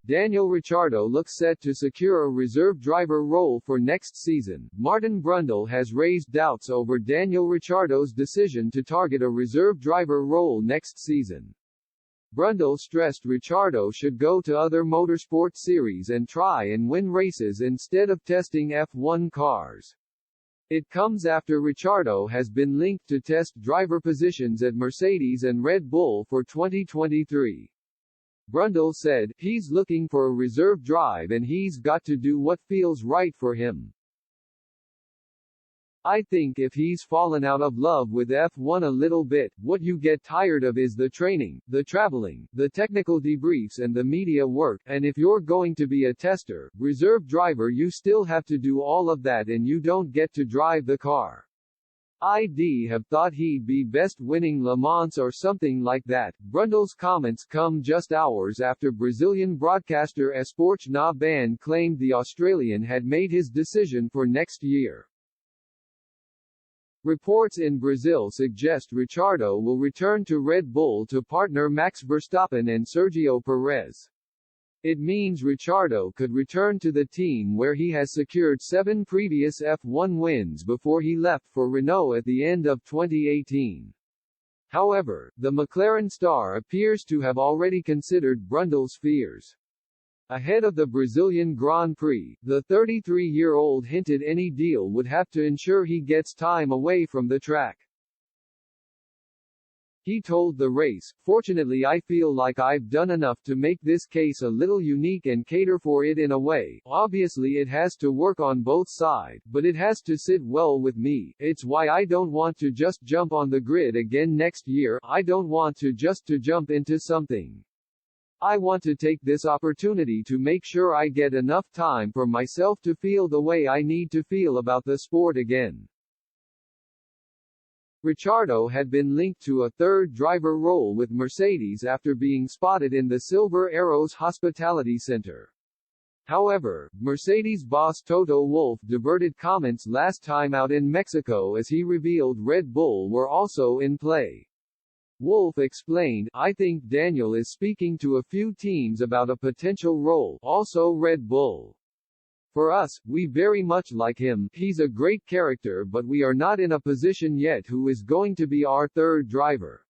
Daniel Ricciardo looks set to secure a reserve driver role for next season. Martin Brundle has raised doubts over Daniel Ricciardo's decision to target a reserve driver role next season. Brundle stressed Ricciardo should go to other motorsport series and try and win races instead of testing F1 cars. It comes after Ricciardo has been linked to test driver positions at Mercedes and Red Bull for 2023. Brundle said, "He's looking for a reserve drive and he's got to do what feels right for him. I think if he's fallen out of love with F1 a little bit, what you get tired of is the training, the traveling, the technical debriefs and the media work, and if you're going to be a tester, reserve driver you still have to do all of that and you don't get to drive the car. I'd have thought he'd be best winning Le Mans or something like that." Brundle's comments come just hours after Brazilian broadcaster Esporte na Band claimed the Australian had made his decision for next year. Reports in Brazil suggest Ricciardo will return to Red Bull to partner Max Verstappen and Sergio Perez. It means Ricciardo could return to the team where he has secured 7 previous F1 wins before he left for Renault at the end of 2018. However, the McLaren star appears to have already considered Brundle's fears. Ahead of the Brazilian Grand Prix, the 33-year-old hinted any deal would have to ensure he gets time away from the track. He told the race, "Fortunately I feel like I've done enough to make this case a little unique and cater for it in a way. Obviously it has to work on both sides, but it has to sit well with me. It's why I don't want to just jump on the grid again next year. I don't want to just jump into something. I want to take this opportunity to make sure I get enough time for myself to feel the way I need to feel about the sport again." Ricciardo had been linked to a third driver role with Mercedes after being spotted in the Silver Arrows Hospitality Center. However, Mercedes boss Toto Wolff diverted comments last time out in Mexico as he revealed Red Bull were also in play. Wolff explained, "I think Daniel is speaking to a few teams about a potential role, also Red Bull. For us, we very much like him, he's a great character, but we are not in a position yet who is going to be our third driver.